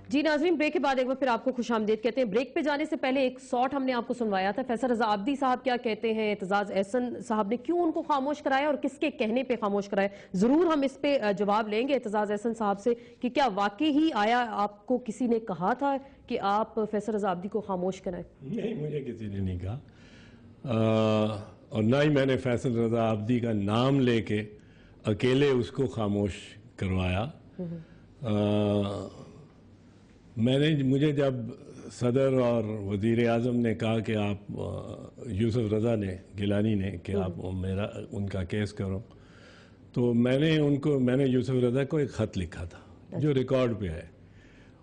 जी नाज़रीन, ब्रेक के बाद एक बार फिर आपको खुशामदीद कहते हैं। ब्रेक पे जाने से पहले एक शॉट हमने आपको सुनवाया था। फैसल रजा आब्दी साहब क्या कहते हैं, एतजाज एहसन साहब ने क्यों उनको खामोश कराया और किसके कहने पे खामोश कराया, जरूर हम इस पे जवाब लेंगे एतजाज एहसन साहब से कि क्या वाकई ही आया आपको किसी ने कहा था कि आप फैसल रजा आब्दी को खामोश कराएं? नहीं, मुझे किसी ने नहीं कहा और ना ही मैंने फैसल रजा आब्दी का नाम लेके अकेले उसको खामोश करवाया। मुझे जब सदर और वज़ीर आज़म ने कहा कि आप यूसुफ रज़ा ने गिलानी ने कि आप उनका केस करो, तो मैंने यूसुफ रज़ा को एक ख़त लिखा था जो रिकॉर्ड पे है।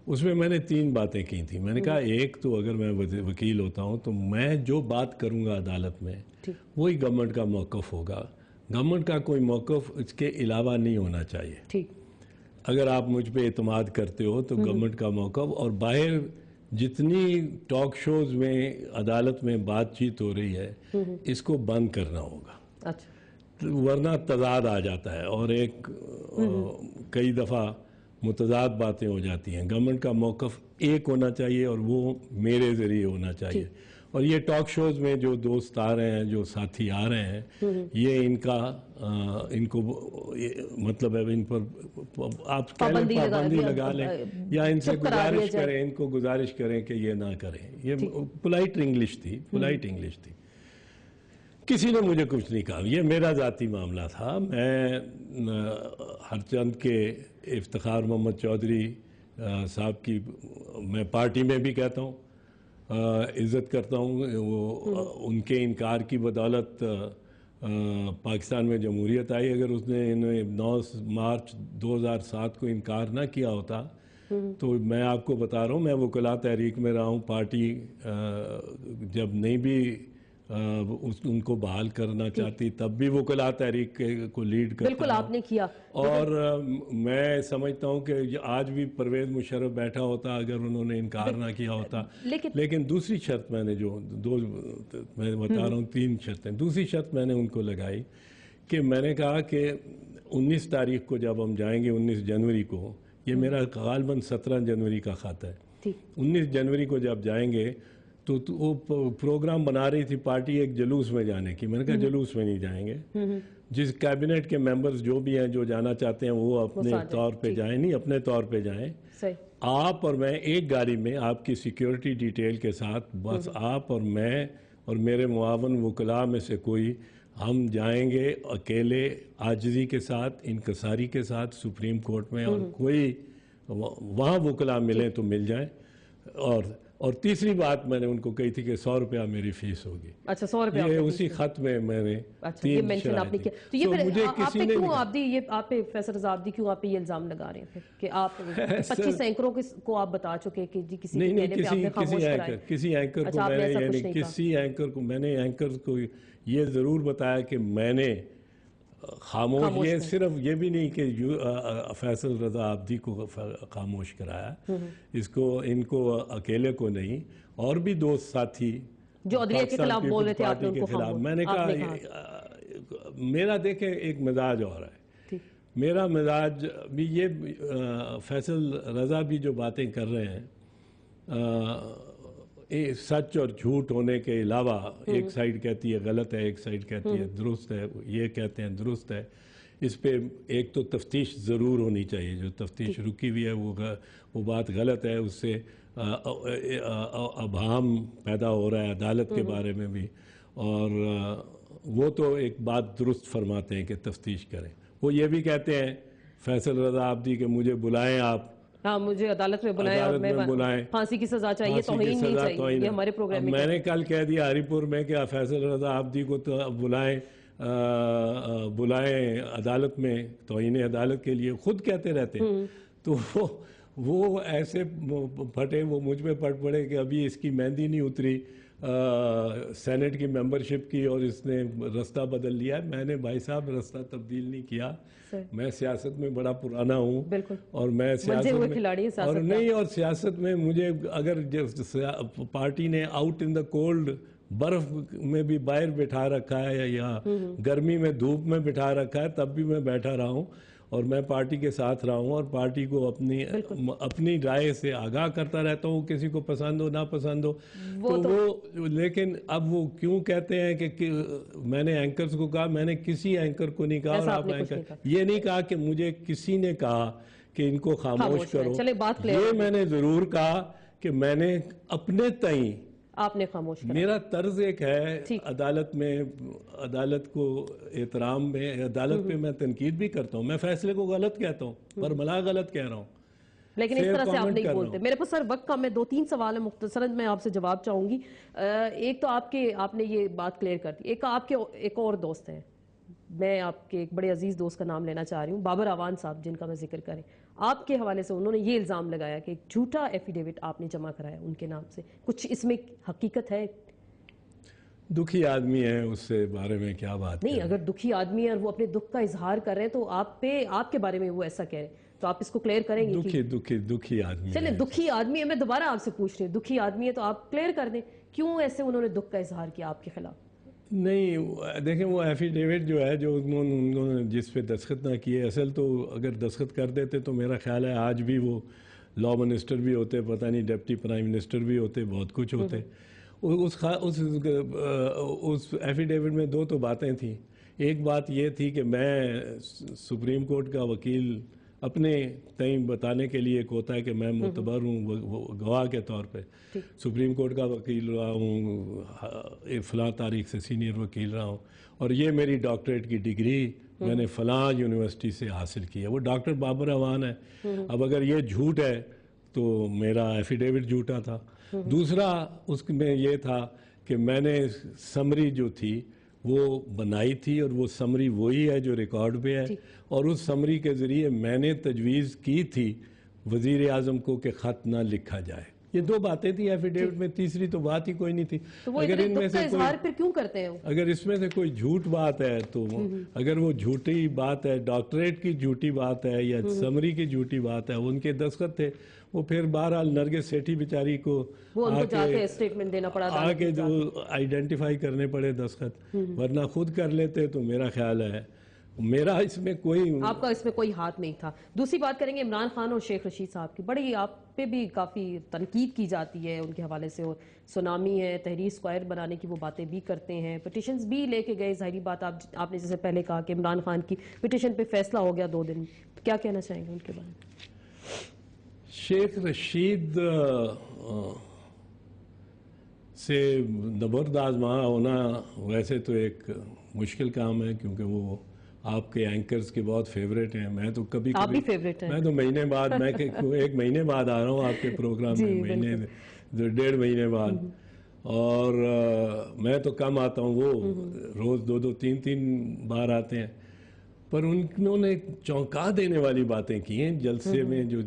उसमें मैंने 3 बातें की थी। मैंने कहा एक तो अगर मैं वकील होता हूँ तो मैं जो बात करूँगा अदालत में वही गवर्नमेंट का मौक़िफ़ होगा। गवर्नमेंट का कोई मौक़िफ़ इसके अलावा नहीं होना चाहिए। ठीक, अगर आप मुझ पे एतमाद करते हो तो गवर्नमेंट का मौक़िफ़, और बाहर जितनी टॉक शोज़ में अदालत में बातचीत हो रही है इसको बंद करना होगा। अच्छा। वरना तज़ाद आ जाता है और कई दफ़ा मुतज़ाद बातें हो जाती हैं। गवर्नमेंट का मौक़िफ़ एक होना चाहिए और वो मेरे ज़रिए होना चाहिए। और ये टॉक शोज़ में जो दोस्त आ रहे हैं, जो साथी आ रहे हैं, ये इनको मतलब है इन पर आप पाबंदी लगा लें या इनसे गुजारिश करें, इनको गुजारिश करें कि ये ना करें। ये पोलाइट इंग्लिश थी। किसी ने मुझे कुछ नहीं कहा, ये मेरा ज़ाती मामला था। मैं हरचंद के इफ्तिखार मोहम्मद चौधरी साहब की मैं पार्टी में भी कहता हूँ इज़्ज़त करता हूँ। वो उनके इनकार की बदौलत पाकिस्तान में जमहूरियत आई। अगर इन्होंने 9 मार्च 2007 को इनकार ना किया होता तो मैं आपको बता रहा हूँ, मैं वकला तहरीक में रहा हूँ। पार्टी जब नहीं भी उनको बहाल करना चाहती तब भी वकला तहरीक को लीड करता। बिल्कुल आपने किया। और मैं समझता हूँ कि आज भी परवेज़ मुशर्रफ बैठा होता अगर उन्होंने इनकार ना किया होता। लेकिन दूसरी शर्त मैंने मैं बता रहा हूँ 3 शर्तें। दूसरी शर्त मैंने उनको लगाई कि मैंने कहा कि 19 तारीख को जब हम जाएंगे, 19 जनवरी को, ये मेरा गालबन 17 जनवरी का ख़त है। 19 जनवरी को जब जाएंगे तो वो प्रोग्राम बना रही थी पार्टी एक जुलूस में जाने की। मैंने कहा जुलूस में नहीं जाएंगे। जिस कैबिनेट के मेंबर्स जो भी हैं जो जाना चाहते हैं वो अपने तौर पे जाएं, नहीं अपने तौर पे जाएं। आप और मैं एक गाड़ी में आपकी सिक्योरिटी डिटेल के साथ, बस आप और मैं और मेरे मुआवन वकला में से कोई, हम जाएंगे अकेले आजिज़ी के साथ, इनकसारी के साथ सुप्रीम कोर्ट में, और कोई वहाँ वकला मिले तो मिल जाए। और तीसरी बात मैंने उनको कही थी कि 100 रुपया मेरी फीस होगी। अच्छा, 100 रुपया ये उसी खत में मैंने ये मेंशन आपने किया। तो ये फिर आप पे क्यों आप पे फैसल रजा आब्दी क्यों आप पे ये इल्जाम लगा रहे हैं फिर कि आप 25 एंकरों को आप बता चुके कि जी किसी के कहने पे आपने खामोश कराया? किसी एंकर को मैंने, यानी किसी एंकर को मैंने एंकर को ये जरूर बताया कि मैंने खामोश, ये सिर्फ ये भी नहीं कि फैसल रजा आब्दी को खामोश कराया, इनको अकेले को नहीं, और भी दोस्त साथी जो अदलिया के खिलाफ बोल रहे थे आपने उनको खामोश। मैंने कहा मेरा देखे एक मिजाज और है। मेरा मिजाज भी ये फैसल रजा भी जो बातें कर रहे हैं सच और झूठ होने के अलावा, एक साइड कहती है गलत है, एक साइड कहती है दुरुस्त है, ये कहते हैं दुरुस्त है। इस पे एक तो तफ्तीश ज़रूर होनी चाहिए। जो तफ्तीश रुकी हुई है वो बात गलत है, उससे अभाम पैदा हो रहा है अदालत के बारे में भी। और वो तो एक बात दुरुस्त फरमाते हैं कि तफ्तीश करें। वो ये भी कहते हैं फैसल रजा आब्दी के मुझे बुलाएं आप, हाँ मुझे अदालत में बुलाएं और मैं बुलाएं, फांसी की सजा चाहिए, तौहीन नहीं चाहिए। ये हमारे प्रोग्राम में मैंने कल कह दिया हरिपुर में कि फैसल रजा आब्दी को तो बुलाएं अदालत में, तौहीन अदालत के लिए खुद कहते रहते हैं। तो वो ऐसे फटे, वो मुझ पे पट पड़े कि अभी इसकी मेहंदी नहीं उतरी सेनेट की मेंबरशिप की और इसने रास्ता बदल लिया। मैंने भाई साहब रास्ता तब्दील नहीं किया। मैं सियासत में बड़ा पुराना हूँ और मैं सियासत में और नहीं, और सियासत में मुझे अगर पार्टी ने आउट इन द कोल्ड बर्फ में भी बाहर बिठा रखा है या गर्मी में धूप में बिठा रखा है तब भी मैं बैठा रहा हूँ। और मैं पार्टी के साथ रहा हूँ और पार्टी को अपनी राय से आगाह करता रहता हूँ, किसी को पसंद हो ना पसंद हो वो लेकिन अब वो क्यों कहते हैं कि मैंने एंकर्स को कहा, मैंने किसी एंकर को नहीं कहा, और आप एंकर ये नहीं कहा कि मुझे किसी ने कहा कि इनको खामोश करो। ये मैंने जरूर कहा कि मैंने अपने तई आपने खामोश करा। मेरा तर्ज एक है अदालत में, अदालत को एहतराम में, अदालत पे मैं तनकीद भी करता हूँ, मैं फैसले को गलत कहता हूँ पर भला गलत कह रहा हूँ, लेकिन इस तरह से आप नहीं बोलते। मेरे पास सर वक्त का, मैं 2-3 सवाल है मुख्तसरन मैं आपसे जवाब चाहूंगी। एक तो आपने ये बात क्लियर कर दी, एक आपके एक और दोस्त हैं, मैं आपके एक बड़े अजीज दोस्त का नाम लेना चाह रही हूँ, बाबर आवान साहब, जिनका मैं जिक्र करें, आपके हवाले से उन्होंने ये इल्ज़ाम लगाया कि एक झूठा एफिडेविट आपने जमा कराया उनके नाम से। कुछ इसमें हकीकत है? दुखी आदमी है, उससे बारे में क्या बात नहीं, अगर दुखी आदमी है और वो अपने दुख का इजहार कर रहे हैं तो आपके बारे में वो ऐसा कह रहे हैं, तो आप इसको क्लियर करेंगे? दुखी आदमी, चलिए दुखी आदमी है, मैं दोबारा आपसे पूछ रही हूँ, दुखी आदमी है तो आप क्लियर कर दें क्यों ऐसे उन्होंने दुख का इजहार किया आपके खिलाफ? नहीं देखें, वो एफिडेविट जो है जो उन्होंने जिस पे दस्तखत ना किए, असल तो अगर दस्तखत कर देते तो मेरा ख्याल है आज भी वो लॉ मिनिस्टर भी होते, पता नहीं डिप्टी प्राइम मिनिस्टर भी होते, बहुत कुछ होते। उस एफिडेविट में दो तो बातें थी। एक बात ये थी कि मैं सुप्रीम कोर्ट का वकील अपने तय बताने के लिए एक होता है कि मैं मुतबर हूँ गवाह के तौर पे, सुप्रीम कोर्ट का वकील रहा हूँ, फ़लाँ तारीख से सीनियर वकील रहा हूँ, और ये मेरी डॉक्टरेट की डिग्री मैंने फ़लाँ यूनिवर्सिटी से हासिल की है, वो डॉक्टर बाबर अवान है। अब अगर ये झूठ है तो मेरा एफिडेविट झूठा था। दूसरा उसमें ये था कि मैंने समरी जो थी वो बनाई थी और वो समरी वही है जो रिकॉर्ड पे है, और उस समरी के ज़रिए मैंने तजवीज़ की थी वज़ीर आज़म को कि ख़त ना लिखा जाए। ये दो बातें थी एफिडेविट में, तीसरी तो बात ही कोई नहीं थी। तो वो अगर इनमें से कोई फिर क्यों करते हैं? अगर इसमें से कोई झूठ बात है तो अगर वो झूठी बात है, डॉक्टरेट की झूठी बात है या समरी की झूठी बात है, उनके दस्तखत थे, वो फिर बहरहाल नरगिस सेठी बेचारी को आके स्टेटमेंट देना पड़ा, आके जो आइडेंटिफाई करने पड़े दस्तखत, वरना खुद कर लेते तो मेरा ख्याल है मेरा इसमें कोई, आपका इसमें कोई हाथ नहीं था। दूसरी बात करेंगे इमरान खान और शेख रशीद साहब की, बड़ी आप पे भी काफ़ी तनकीद की जाती है उनके हवाले से, और सुनामी है, तहरीर स्क्वायर बनाने की वो बातें भी करते हैं, पिटिशंस भी लेके गए। जाहिर बात आपने जैसे पहले कहा कि इमरान खान की पिटिशन पे फैसला हो गया 2 दिन, क्या कहना चाहेंगे उनके बारे में? शेख रशीद से नबर्द आजमा होना वैसे तो एक मुश्किल काम है, क्योंकि वो आपके एंकर्स के बहुत फेवरेट हैं। मैं तो कभी आप भी फेवरेट हैं। मैं तो महीने बाद मैं एक महीने बाद आ रहा हूँ आपके प्रोग्राम में, महीने 1.5 महीने बाद, और मैं तो कम आता हूँ, वो रोज़ 2-2, 3-3 बार आते हैं। पर उन्होंने चौंका देने वाली बातें की हैं जलसे में, जो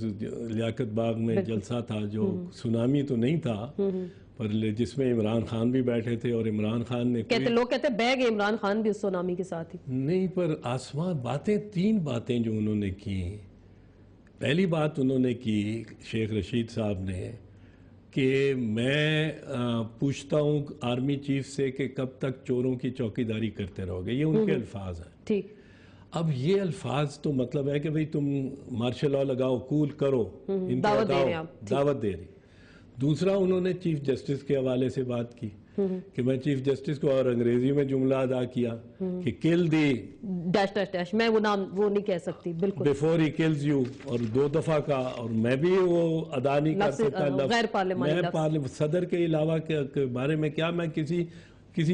लियाकत बाग में जलसा था, जो सुनामी तो नहीं था पर जिसमें इमरान खान भी बैठे थे, और इमरान खान ने लोग कहते बैग इमरान खान भी उस सुनामी के साथ ही नहीं, पर आसमान बातें, 3 बातें जो उन्होंने की। पहली बात उन्होंने की शेख रशीद साहब ने कि मैं पूछता हूँ आर्मी चीफ से कि कब तक चोरों की चौकीदारी करते रहोगे, ये उनके अल्फाज हैं। ठीक, अब ये अल्फाज तो मतलब है कि भाई तुम मार्शल लॉ लगाओ, कूल करो, इनको दावत दे रही। दूसरा उन्होंने चीफ जस्टिस के हवाले से बात की कि मैं चीफ जस्टिस को, और अंग्रेजी में जुमला अदा किया कि किल दी डैश डैश डैश, मैं वो नाम वो नहीं कह सकती बिल्कुल, बिफोर ही किल्स यू, और 2 दफा का, और मैं भी वो अदा नहीं कर सकता गैर पार्लियामानी सदर के अलावा के बारे में क्या मैं किसी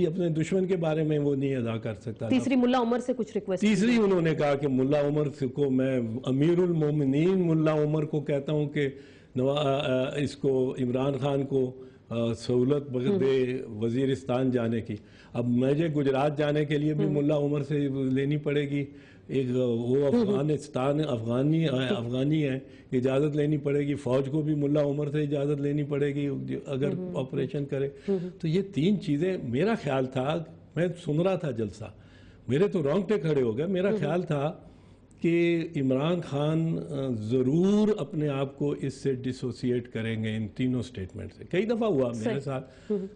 अपने दुश्मन के बारे में वो नहीं अदा कर सकता। तीसरी मुल्ला उमर से कुछ रिक्वेस्ट, तीसरी उन्होंने कहा कि मुल्ला उमर को मैं अमीरुल मोमिनीन मुल्ला उमर को कहता हूँ कि इसको इमरान खान को सहूलत दे वजीरिस्तान जाने की। अब मुझे गुजरात जाने के लिए भी मुल्ला उमर से लेनी पड़ेगी, एक वो अफगानी है, इजाज़त लेनी पड़ेगी। फ़ौज को भी मुल्ला उमर से इजाज़त लेनी पड़ेगी अगर ऑपरेशन करे। तो ये 3 चीज़ें, मेरा ख्याल था, मैं सुन रहा था जलसा, मेरे तो रोंगटे खड़े हो गए। मेरा ख्याल था कि इमरान खान ज़रूर अपने आप को इससे डिसोसिएट करेंगे इन तीनों स्टेटमेंट से। कई दफ़ा हुआ मेरे साथ,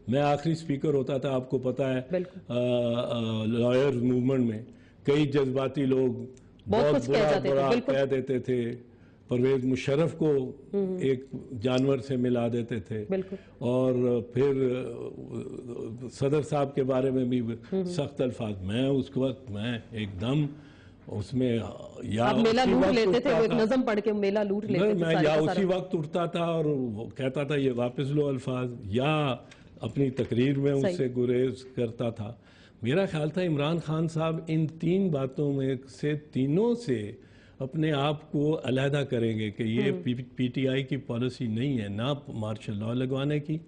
मैं आखिरी स्पीकर होता था, आपको पता है, लॉयर मूवमेंट में कई जज्बाती लोग बहुत कुछ कह जाते थे, बुरा बिल्कुल। कह देते थे। परवेज मुशर्रफ को एक जानवर से मिला देते थे। बिल्कुल। और फिर सदर साहब के बारे में भी सख्त अल्फाज। मैं उस वक्त मैं एकदम उसमें या आप मेला उसी लूट वक्त लेते थे, उठता वो एक था। नज़म पढ़ के मेला लूट लेते थे मैं सारे या का उसी सारा। वक्त उठता था और वो कहता था ये वापस लो अल्फाज, या अपनी तकरीर में सही। उससे गुरेज करता था। मेरा ख्याल था इमरान खान साहब इन तीन बातों में से तीनों से अपने आप को अलहदा करेंगे कि ये पीटीआई की पॉलिसी नहीं है, ना मार्शल लॉ लगवाने की,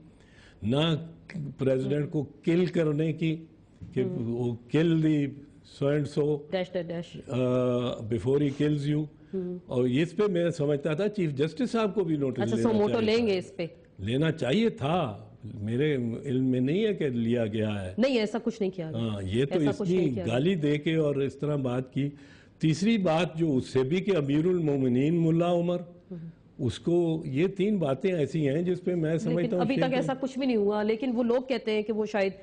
ना प्रेसिडेंट को किल करने की कि वो kill the so and so dash dash. Before he kills you. और इस पे मैं समझता था चीफ जस्टिस साहब को भी नोटिस अच्छा, लेना सो मोटो चाहिए लेंगे था। इस पे? लेना चाहिए था, मेरे इल्म में नहीं है कि लिया गया है। नहीं, ऐसा कुछ नहीं किया गया। हाँ, ये तो ऐसा कुछ इतनी नहीं किया गया। गाली दे के और इस तरह बात की। तीसरी बात जो उससे भी कि अमीरुल मोमिनीन मुल्ला उमर, उसको ये तीन बातें ऐसी हैं जिस पे मैं लेकिन समझता हूँ अभी तक ऐसा कुछ भी नहीं हुआ। लेकिन वो लोग कहते हैं कि वो शायद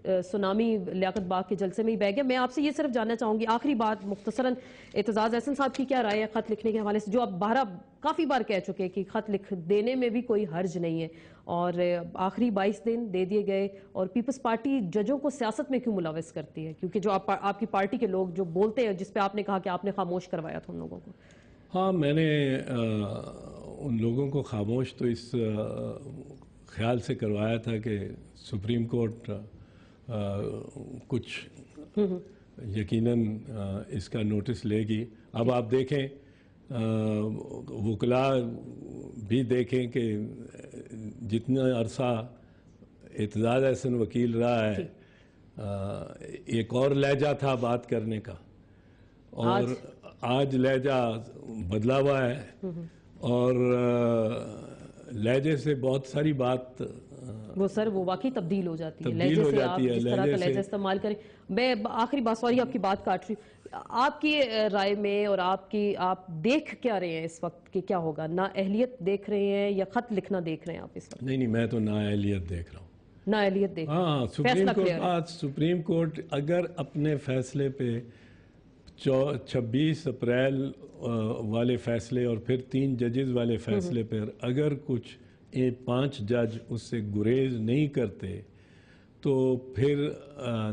सुनामी लियाकत बाग के जलसे में ही बह गया। मैं आपसे ये सिर्फ जानना चाहूंगी, आखिरी बात मुख्तसरन, एतजाज एहसन साहब की क्या राय है खत लिखने के हवाले से, जो आप काफ़ी बार कह चुके हैं कि खत लिख देने में भी कोई हर्ज नहीं है, और आखिरी 22 दिन दे दिए गए, और पीपल्स पार्टी जजों को सियासत में क्यों मुलविस करती है? क्योंकि जो आपकी पार्टी के लोग जो बोलते हैं, जिस पे आपने कहा कि आपने खामोश करवाया था उन लोगों को। हाँ, मैंने उन लोगों को खामोश तो इस ख्याल से करवाया था कि सुप्रीम कोर्ट कुछ यकीनन इसका नोटिस लेगी। अब आप देखें, वकला भी देखें कि जितना अरसा एतजाज एहसन वकील रहा है, एक और लहजा था बात करने का, और आज लहजा बदला हुआ है। और लहजे से बहुत सारी बात वो वाकई तब्दील हो जाती है। तब्दील लहजे हो से आप जाती है, जिस तरह का लहजे लहजा से। इस्तेमाल करें। मैं आखिरी बात, सॉरी आपकी बात काट रही हूँ, आपकी राय में और आप देख क्या रहे हैं इस वक्त कि क्या होगा? ना अहलियत देख रहे हैं या खत लिखना देख रहे हैं आप इस वक्त? नहीं, मैं तो नाअहलियत देख रहा हूँ। नाअहलियत देख रहे हैं। हाँ, फैसला clear है। सुप्रीम कोर्ट अगर अपने फैसले पे 26 अप्रैल वाले फैसले और फिर 3 जजेस वाले फैसले पर अगर कुछ 5 जज उससे गुरेज नहीं करते, तो फिर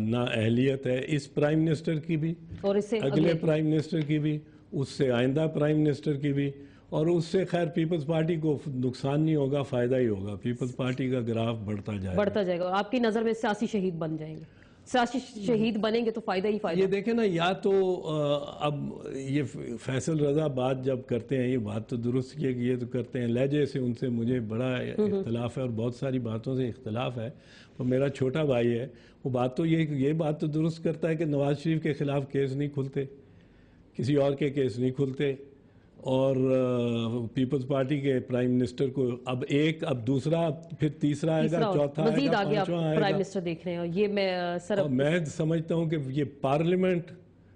नाअहलियत है इस प्राइम मिनिस्टर की भी, और इससे अगले प्राइम मिनिस्टर की भी, उससे आइंदा प्राइम मिनिस्टर की भी। और उससे खैर पीपल्स पार्टी को नुकसान नहीं होगा, फायदा ही होगा। पीपल्स पार्टी का ग्राफ बढ़ता जाएगा। आपकी नजर में सियासी शहीद बन जाएंगे? सियासी शहीद बनेंगे तो फायदा ही फायदा। ये देखें ना, या तो अब ये फैसल रजा बात जब करते हैं, ये बात तो दुरुस्त किए कि ये तो करते हैं, लहजे से उनसे मुझे बड़ा इख्तलाफ है और बहुत सारी बातों से इख्तलाफ है। और मेरा छोटा भाई है, वो बात तो ये बात तो दुरुस्त करता है कि नवाज शरीफ के खिलाफ केस नहीं खुलते, किसी और के केस नहीं खुलते, और पीपल्स पार्टी के प्राइम मिनिस्टर को अब दूसरा, फिर तीसरा आएगा, चौथा मजीद आएगा, आगे आप पांचवा प्राइम आएगा। मिनिस्टर देख रहे हैं। और ये मैं सर मैं समझता हूं कि ये पार्लियामेंट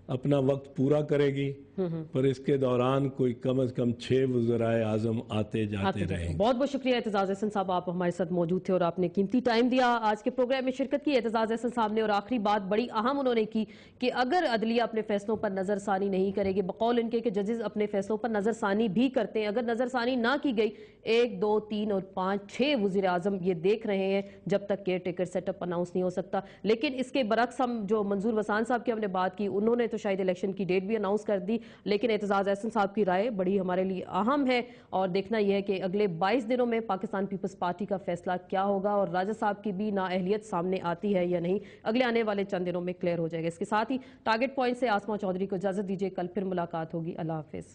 अपना वक्त पूरा करेगी, पर इसके दौरान कोई कम से कम 6 वज़राए आज़म आते जाते रहेंगे। बहुत बहुत शुक्रिया एतजाज एहसन साहब, आप हमारे साथ मौजूद थे और आपने कीमती टाइम दिया, आज के प्रोग्राम में शिरकत की। एतजाज एहसन साहब ने, और आखिरी बात बड़ी अहम उन्होंने की कि अगर अदलिया अपने फैसलों पर नजरसानी नहीं करेगी, बकौल इनके कि जजेस अपने फैसलों पर नजरसानी भी करते हैं, अगर नजरसानी ना की गई 1, 2, 3 और 5, 6 वज़ीर आज़म ये देख रहे हैं जब तक केयर टेकर सेटअप अनाउंस नहीं हो सकता। लेकिन इसके बरक्स हम जो मंजूर वसान साहब की हमने बात की, उन्होंने तो शायद इलेक्शन की डेट भी अनाउंस कर दी, लेकिन एतजाज एहसन साहब की राय बड़ी हमारे लिए अहम है। और देखना यह है कि अगले 22 दिनों में पाकिस्तान पीपल्स पार्टी का फैसला क्या होगा, और राजा साहब की भी नाअहलियत सामने आती है या नहीं, अगले आने वाले चंद दिनों में क्लियर हो जाएगा। इसके साथ ही टारगेट पॉइंट से आसमा चौधरी को इजाजत दीजिए, कल फिर मुलाकात होगी। अल्लाह हाफिज।